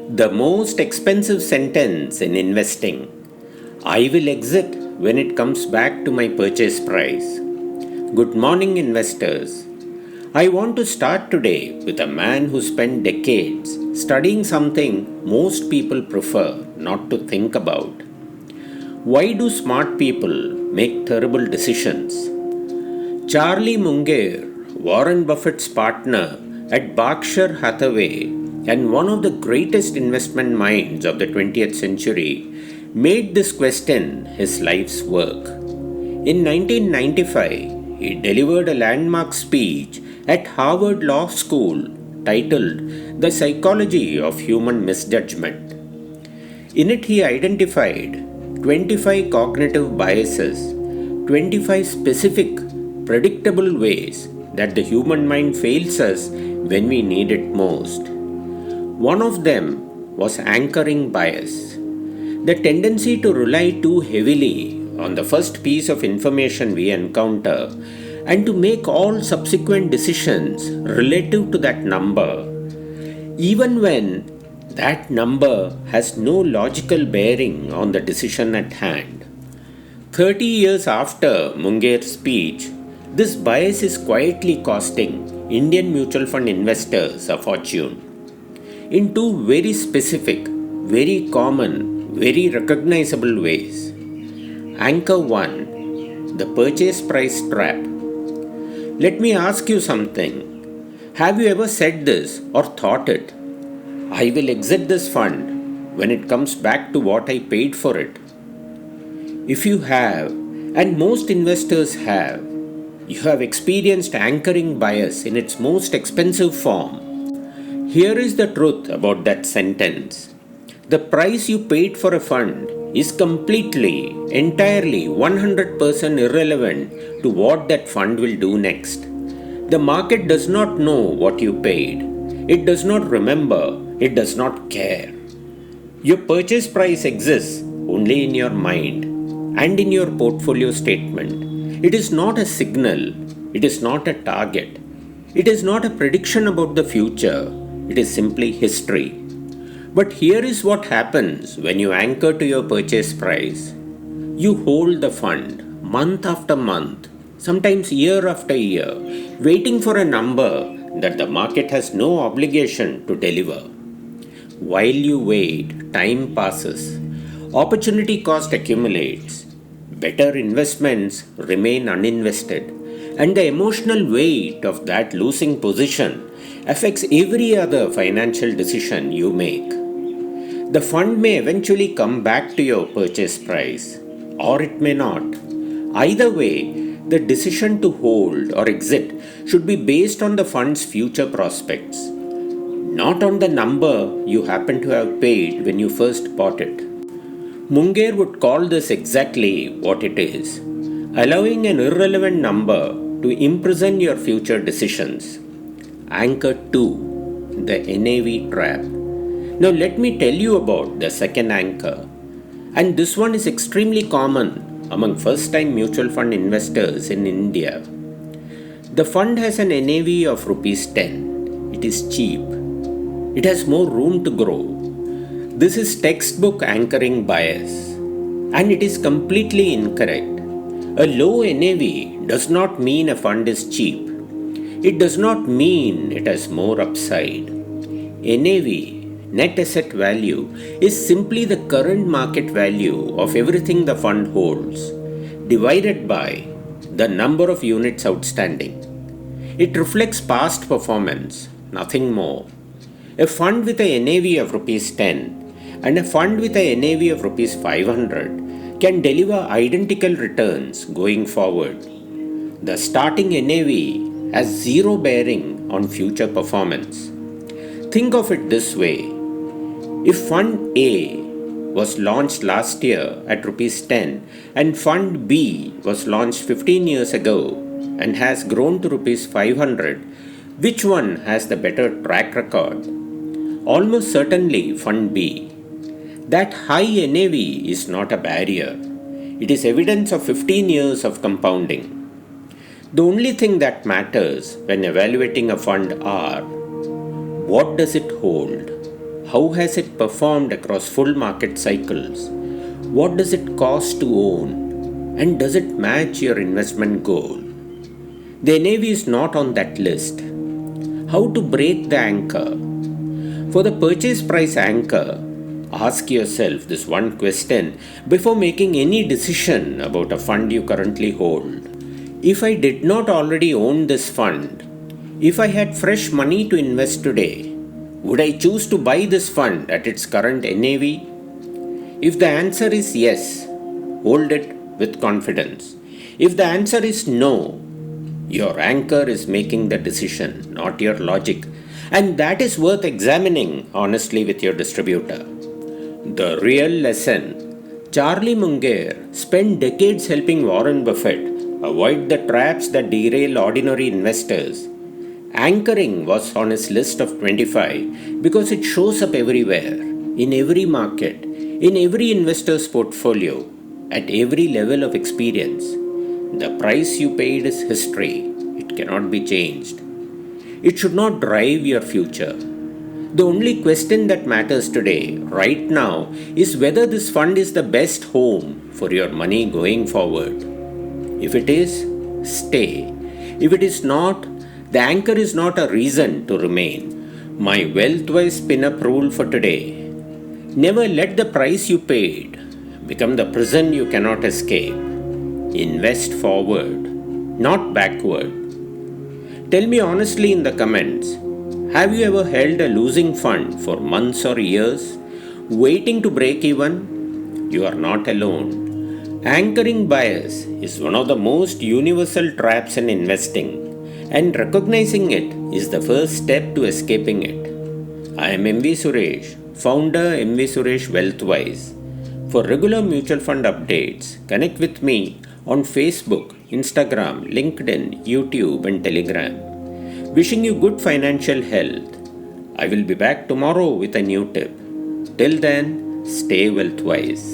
The most expensive sentence in investing. I will exit when it comes back to my purchase price. Good morning, investors. I want to start today with a man who spent decades studying something most people prefer not to think about. Why do smart people make terrible decisions? Charlie Munger, Warren Buffett's partner at Berkshire Hathaway and one of the greatest investment minds of the 20th century, made this question his life's work. In 1995, he delivered a landmark speech at Harvard Law School titled The Psychology of Human Misjudgment. In it, he identified 25 cognitive biases, 25 specific, predictable ways that the human mind fails us when we need it most. One of them was anchoring bias, the tendency to rely too heavily on the first piece of information we encounter and to make all subsequent decisions relative to that number, even when that number has no logical bearing on the decision at hand. 30 years after Munger's speech, this bias is quietly costing Indian mutual fund investors a fortune. In two very specific, very common, very recognizable ways. Anchor 1. The purchase price trap. Let me ask you something. Have you ever said this or thought it? I will exit this fund when it comes back to what I paid for it. If you have, and most investors have, you have experienced anchoring bias in its most expensive form. Here is the truth about that sentence. The price you paid for a fund is completely, entirely, 100% irrelevant to what that fund will do next. The market does not know what you paid. It does not remember. It does not care. Your purchase price exists only in your mind and in your portfolio statement. It is not a signal. It is not a target. It is not a prediction about the future. It is simply history. But here is what happens when you anchor to your purchase price. You hold the fund month after month, sometimes year after year, waiting for a number that the market has no obligation to deliver. While you wait, time passes. Opportunity cost accumulates. Better investments remain uninvested. And the emotional weight of that losing position affects every other financial decision you make. The fund may eventually come back to your purchase price, or it may not. Either way, the decision to hold or exit should be based on the fund's future prospects, not on the number you happen to have paid when you first bought it. Munger would call this exactly what it is, allowing an irrelevant number to imprison your future decisions. Anchor 2. The NAV trap. Now let me tell you about the second anchor. And this one is extremely common among first-time mutual fund investors in India. The fund has an NAV of Rs 10. It is cheap. It has more room to grow. This is textbook anchoring bias. And it is completely incorrect. A low NAV does not mean a fund is cheap. It does not mean it has more upside. NAV, net asset value, is simply the current market value of everything the fund holds, divided by the number of units outstanding. It reflects past performance, nothing more. A fund with a NAV of Rs 10 and a fund with a NAV of Rs 500 can deliver identical returns going forward. The starting NAV has zero bearing on future performance. Think of it this way. If Fund A was launched last year at Rs 10 and Fund B was launched 15 years ago and has grown to Rs 500, which one has the better track record? Almost certainly Fund B. That high NAV is not a barrier. It is evidence of 15 years of compounding. The only thing that matters when evaluating a fund are: what does it hold? How has it performed across full market cycles? What does it cost to own? And does it match your investment goal? The NAV is not on that list. How to break the anchor? For the purchase price anchor, ask yourself this one question before making any decision about a fund you currently hold. If I did not already own this fund, if I had fresh money to invest today, would I choose to buy this fund at its current NAV? If the answer is yes, hold it with confidence. If the answer is no, your anchor is making the decision, not your logic, and that is worth examining honestly with your distributor. The real lesson: Charlie Munger spent decades helping Warren Buffett avoid the traps that derail ordinary investors. Anchoring was on his list of 25 because it shows up everywhere, in every market, in every investor's portfolio, at every level of experience. The price you paid is history. It cannot be changed. It should not drive your future. The only question that matters today, right now, is whether this fund is the best home for your money going forward. If it is, stay. If it is not, the anchor is not a reason to remain. My WealthWise pin-up rule for today: never let the price you paid become the prison you cannot escape. Invest forward, not backward. Tell me honestly in the comments, have you ever held a losing fund for months or years, waiting to break even? You are not alone. Anchoring bias is one of the most universal traps in investing, and recognizing it is the first step to escaping it. I am MV Suresh, founder MV Suresh WealthWise. For regular mutual fund updates, connect with me on Facebook, Instagram, LinkedIn, YouTube and Telegram. Wishing you good financial health. I will be back tomorrow with a new tip. Till then, stay wealthwise.